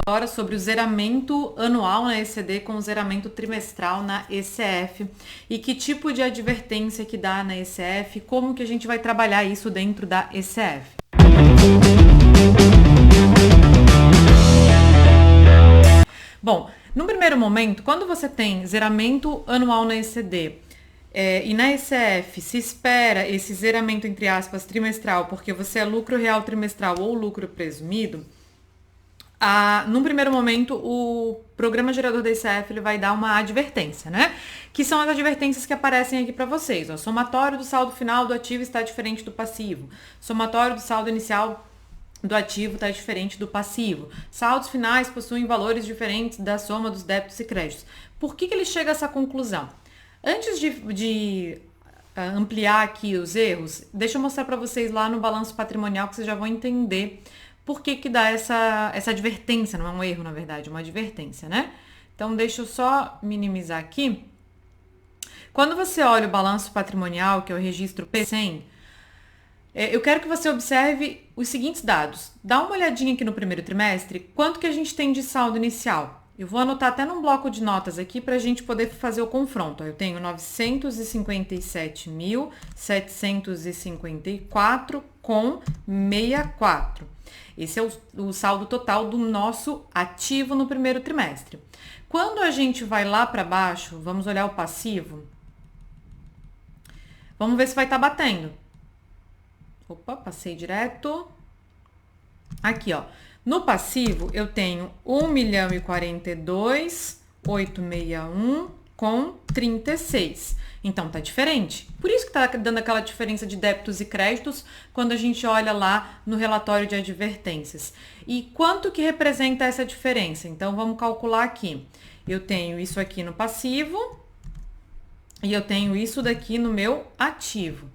Agora sobre o zeramento anual na ECD com o zeramento trimestral na ECF e que tipo de advertência que dá na ECF, como que a gente vai trabalhar isso dentro da ECF. Bom, no primeiro momento, quando você tem zeramento anual na ECD e na ECF se espera esse zeramento, entre aspas, trimestral, porque você é lucro real trimestral ou lucro presumido, num primeiro momento, o programa gerador da ECF ele vai dar uma advertência, né? Que são as advertências que aparecem aqui para vocês. Ó. Somatório do saldo final do ativo está diferente do passivo. Somatório do saldo inicial do ativo está diferente do passivo. Saldos finais possuem valores diferentes da soma dos débitos e créditos. Por que ele chega a essa conclusão? Antes de ampliar aqui os erros, deixa eu mostrar para vocês lá no balanço patrimonial que vocês já vão entender por que dá essa advertência. Não é um erro, na verdade, é uma advertência, né? Então, deixa eu só minimizar aqui. Quando você olha o balanço patrimonial, que é o registro P100, eu quero que você observe os seguintes dados. Dá uma olhadinha aqui no primeiro trimestre, quanto que a gente tem de saldo inicial. Eu vou anotar até num bloco de notas aqui para a gente poder fazer o confronto. Eu tenho 957.754,64. Esse é o saldo total do nosso ativo no primeiro trimestre. Quando a gente vai lá para baixo, vamos olhar o passivo. Vamos ver se vai estar batendo. Opa, passei direto. Aqui, ó. No passivo, eu tenho 1.042.861,36. Então, tá diferente. Por isso que tá dando aquela diferença de débitos e créditos quando a gente olha lá no relatório de advertências. E quanto que representa essa diferença? Então, vamos calcular aqui. Eu tenho isso aqui no passivo e eu tenho isso daqui no meu ativo.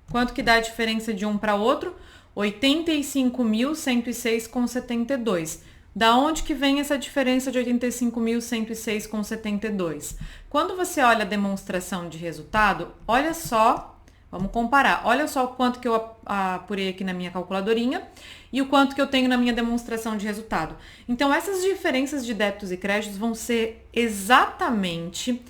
Quanto que dá a diferença de um para outro? 85.106,72. Da onde que vem essa diferença de 85.106,72? Quando você olha a demonstração de resultado, olha só, vamos comparar. Olha só o quanto que eu apurei aqui na minha calculadorinha e o quanto que eu tenho na minha demonstração de resultado. Então, essas diferenças de débitos e créditos vão ser exatamente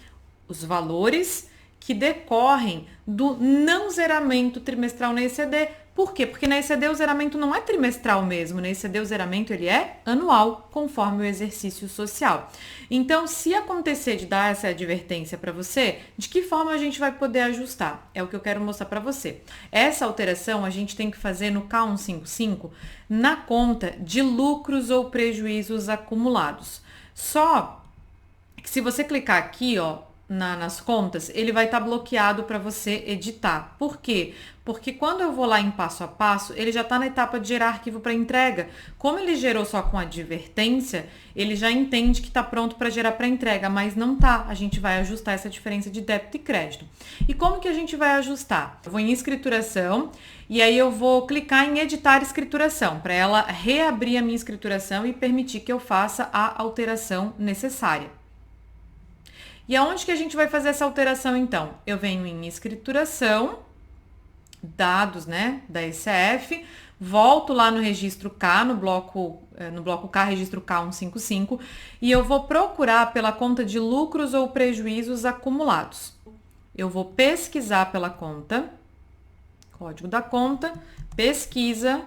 os valores que decorrem do não zeramento trimestral na ECD. Por quê? Porque na ECD o zeramento não é trimestral mesmo, na ECD o zeramento ele é anual, conforme o exercício social. Então, se acontecer de dar essa advertência para você, de que forma a gente vai poder ajustar? É o que eu quero mostrar para você. Essa alteração a gente tem que fazer no K155 na conta de lucros ou prejuízos acumulados. Só que se você clicar aqui, ó, nas contas, ele vai estar bloqueado para você editar. Por quê? Porque quando eu vou lá em passo a passo, ele já está na etapa de gerar arquivo para entrega. Como ele gerou só com advertência, ele já entende que está pronto para gerar para entrega, mas não tá. A gente vai ajustar essa diferença de débito e crédito. E como que a gente vai ajustar? Eu vou em escrituração e aí eu vou clicar em editar escrituração, para ela reabrir a minha escrituração e permitir que eu faça a alteração necessária. E aonde que a gente vai fazer essa alteração, então? Eu venho em escrituração, dados, né, da ECF, volto lá no registro K, no bloco K, registro K155, e eu vou procurar pela conta de lucros ou prejuízos acumulados. Eu vou pesquisar pela conta, código da conta, pesquisa,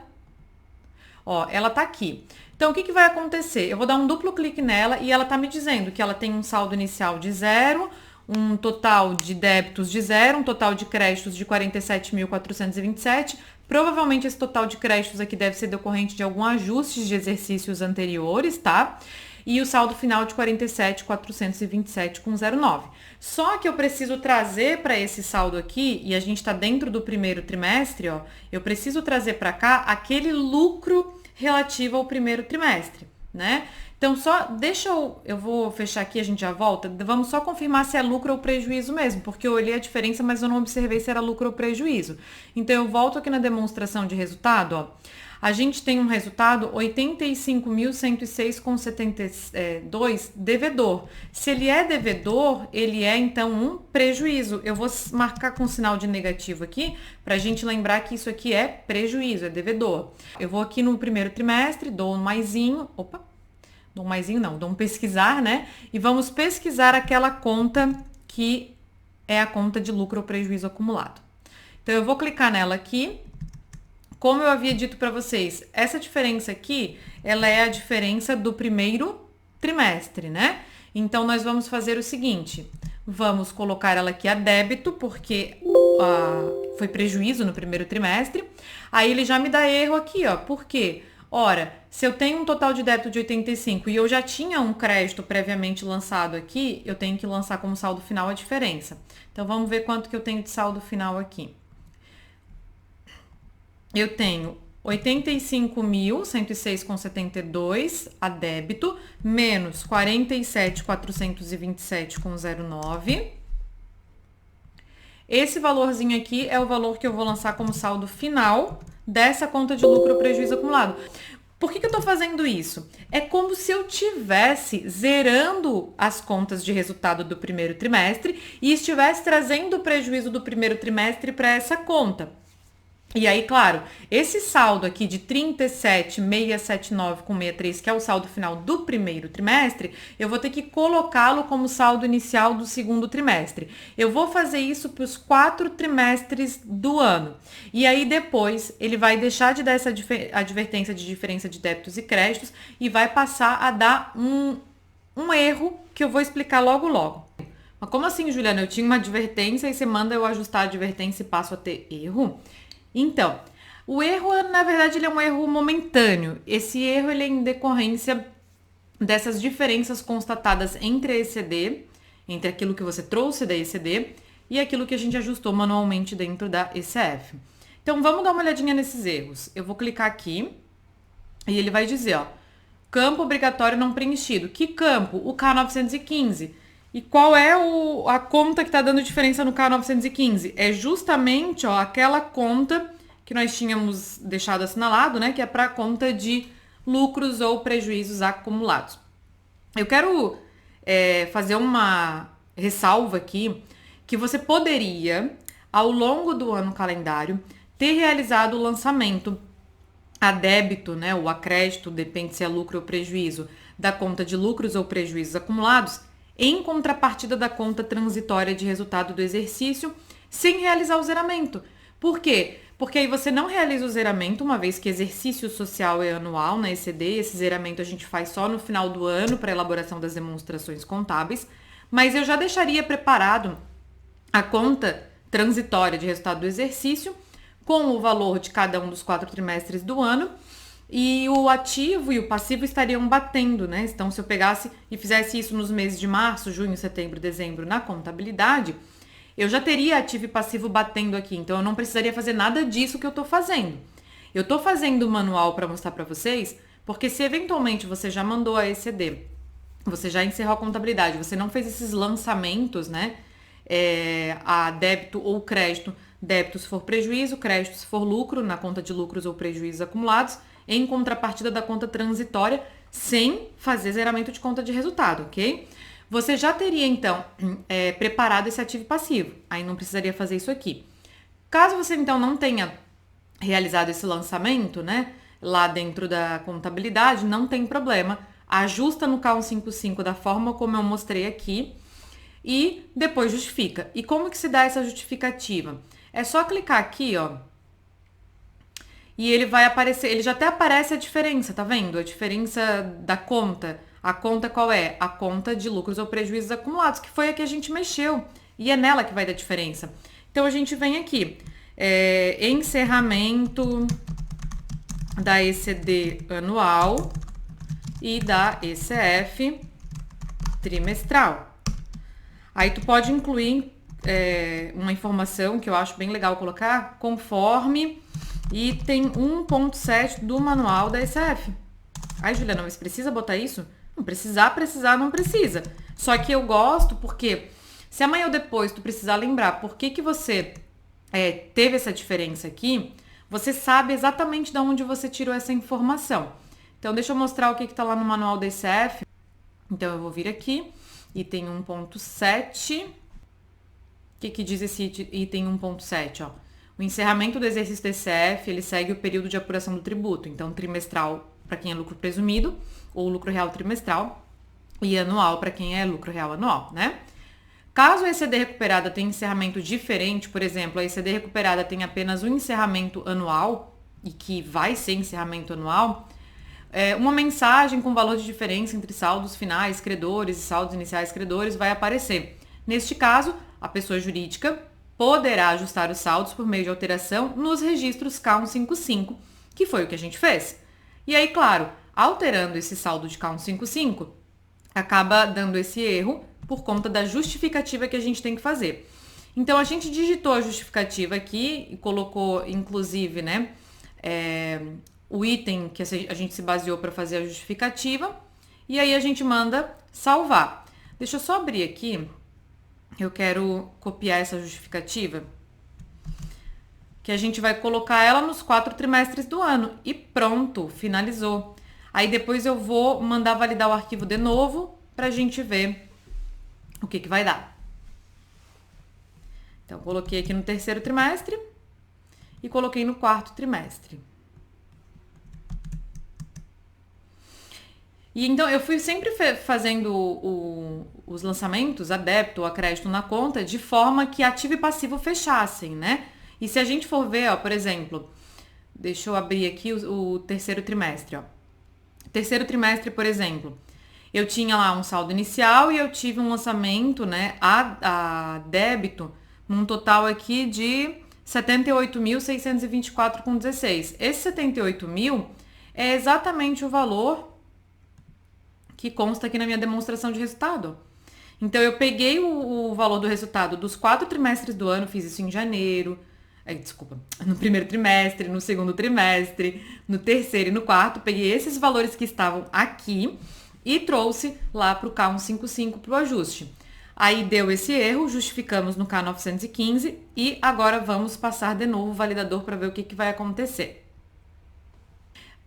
ó, ela tá aqui. Então, o que vai acontecer? Eu vou dar um duplo clique nela e ela tá me dizendo que ela tem um saldo inicial de 0, um total de débitos de 0, um total de créditos de 47.427. Provavelmente esse total de créditos aqui deve ser decorrente de algum ajuste de exercícios anteriores, tá? E o saldo final de 47.427,09. Só que eu preciso trazer para esse saldo aqui, e a gente está dentro do primeiro trimestre, ó, eu preciso trazer para cá aquele lucro relativo ao primeiro trimestre, né? Então, só deixa eu vou fechar aqui, a gente já volta. Vamos só confirmar se é lucro ou prejuízo mesmo, porque eu olhei a diferença, mas eu não observei se era lucro ou prejuízo. Então, eu volto aqui na demonstração de resultado, ó. A gente tem um resultado 85.106,72 devedor. Se ele é devedor, ele é então um prejuízo. Eu vou marcar com sinal de negativo aqui, para a gente lembrar que isso aqui é prejuízo, é devedor. Eu vou aqui no primeiro trimestre, dou um maisinho, dou um maisinho não, dou um pesquisar, né? E vamos pesquisar aquela conta que é a conta de lucro ou prejuízo acumulado. Então, eu vou clicar nela aqui. Como eu havia dito para vocês, essa diferença aqui, ela é a diferença do primeiro trimestre, né? Então, nós vamos fazer o seguinte, vamos colocar ela aqui a débito, porque foi prejuízo no primeiro trimestre. Aí, ele já me dá erro aqui, ó. Por quê? Ora, se eu tenho um total de débito de 85 e eu já tinha um crédito previamente lançado aqui, eu tenho que lançar como saldo final a diferença. Então, vamos ver quanto que eu tenho de saldo final aqui. Eu tenho 85.106,72 a débito, menos 47.427,09. Esse valorzinho aqui é o valor que eu vou lançar como saldo final dessa conta de lucro ou prejuízo acumulado. Por que eu estou fazendo isso? É como se eu estivesse zerando as contas de resultado do primeiro trimestre e estivesse trazendo o prejuízo do primeiro trimestre para essa conta. E aí, claro, esse saldo aqui de 37.679,63, que é o saldo final do primeiro trimestre, eu vou ter que colocá-lo como saldo inicial do segundo trimestre. Eu vou fazer isso para os 4 trimestres do ano. E aí, depois, ele vai deixar de dar essa advertência de diferença de débitos e créditos e vai passar a dar um erro que eu vou explicar logo logo. Mas como assim, Juliana? Eu tinha uma advertência e você manda eu ajustar a advertência e passo a ter erro? Então, o erro, na verdade, ele é um erro momentâneo. Esse erro ele é em decorrência dessas diferenças constatadas entre a ECD, entre aquilo que você trouxe da ECD e aquilo que a gente ajustou manualmente dentro da ECF. Então, vamos dar uma olhadinha nesses erros. Eu vou clicar aqui e ele vai dizer, ó, campo obrigatório não preenchido. Que campo? O K915. E qual é a conta que está dando diferença no K915? É justamente, ó, aquela conta que nós tínhamos deixado assinalado, né? Que é para a conta de lucros ou prejuízos acumulados. Eu quero fazer uma ressalva aqui que você poderia, ao longo do ano calendário, ter realizado o lançamento a débito, né? Ou a crédito, depende se é lucro ou prejuízo, da conta de lucros ou prejuízos acumulados, em contrapartida da conta transitória de resultado do exercício, sem realizar o zeramento. Por quê? Porque aí você não realiza o zeramento, uma vez que exercício social é anual na ECD, esse zeramento a gente faz só no final do ano para elaboração das demonstrações contábeis, mas eu já deixaria preparado a conta transitória de resultado do exercício, com o valor de cada um dos 4 trimestres do ano, e o ativo e o passivo estariam batendo, né? Então, se eu pegasse e fizesse isso nos meses de março, junho, setembro, dezembro na contabilidade, eu já teria ativo e passivo batendo aqui. Então, eu não precisaria fazer nada disso que eu tô fazendo. Eu tô fazendo o manual para mostrar para vocês, porque se eventualmente você já mandou a ECD, você já encerrou a contabilidade, você não fez esses lançamentos, né? A débito ou crédito, débito se for prejuízo, crédito se for lucro, na conta de lucros ou prejuízos acumulados, em contrapartida da conta transitória, sem fazer zeramento de conta de resultado, ok? Você já teria, então, preparado esse ativo e passivo, aí não precisaria fazer isso aqui. Caso você, então, não tenha realizado esse lançamento, né, lá dentro da contabilidade, não tem problema, ajusta no K155 da forma como eu mostrei aqui e depois justifica. E como que se dá essa justificativa? É só clicar aqui, ó, e ele vai aparecer, ele já até aparece a diferença, tá vendo? A diferença da conta. A conta qual é? A conta de lucros ou prejuízos acumulados, que foi a que a gente mexeu. E é nela que vai dar diferença. Então, a gente vem aqui. Encerramento da ECD anual e da ECF trimestral. Aí, tu pode incluir uma informação que eu acho bem legal colocar, conforme item 1.7 do manual da ECF. Ai, Juliana, mas precisa botar isso? Não precisar, não precisa. Só que eu gosto porque se amanhã ou depois tu precisar lembrar por que você teve essa diferença aqui, você sabe exatamente de onde você tirou essa informação. Então, deixa eu mostrar o que está lá no manual da ECF. Então, eu vou vir aqui, item 1.7. O que diz esse item 1.7, ó? O encerramento do exercício do ECF, ele segue o período de apuração do tributo. Então, trimestral para quem é lucro presumido ou lucro real trimestral, e anual para quem é lucro real anual, né? Caso a ECD recuperada tenha encerramento diferente, por exemplo, a ECD recuperada tem apenas um encerramento anual, e que vai ser encerramento anual, uma mensagem com valor de diferença entre saldos finais credores e saldos iniciais credores vai aparecer. Neste caso, a pessoa jurídica poderá ajustar os saldos por meio de alteração nos registros K155, que foi o que a gente fez. E aí, claro, alterando esse saldo de K155, acaba dando esse erro por conta da justificativa que a gente tem que fazer. Então, a gente digitou a justificativa aqui e colocou, inclusive, né, o item que a gente se baseou para fazer a justificativa, e aí a gente manda salvar. Deixa eu só abrir aqui, eu quero copiar essa justificativa, que a gente vai colocar ela nos 4 trimestres do ano, e pronto, finalizou. Aí depois eu vou mandar validar o arquivo de novo, para a gente ver o que vai dar. Então, coloquei aqui no 3º trimestre, e coloquei no 4º trimestre. E então eu fui sempre fazendo os lançamentos, a débito ou a crédito na conta, de forma que ativo e passivo fechassem, né? E se a gente for ver, ó, por exemplo, deixa eu abrir aqui o 3º trimestre, ó. 3º trimestre, por exemplo, eu tinha lá um saldo inicial e eu tive um lançamento, né, a débito, num total aqui de R$ 78.624,16. Esse 78.000 é exatamente o valor que consta aqui na minha demonstração de resultado. Então, eu peguei o valor do resultado dos 4 trimestres do ano, fiz isso em janeiro, no 1º trimestre, no 2º trimestre, no 3º e no 4º, peguei esses valores que estavam aqui e trouxe lá para o K155 para o ajuste. Aí deu esse erro, justificamos no K915 e agora vamos passar de novo o validador para ver o que vai acontecer.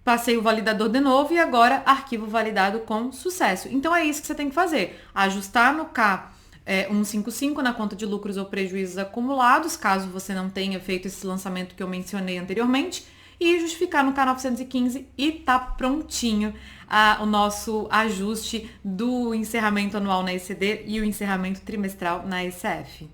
Passei o validador de novo e agora arquivo validado com sucesso. Então é isso que você tem que fazer. Ajustar no K155 na conta de lucros ou prejuízos acumulados, caso você não tenha feito esse lançamento que eu mencionei anteriormente, e justificar no K915 e tá prontinho o nosso ajuste do encerramento anual na ECD e o encerramento trimestral na ECF.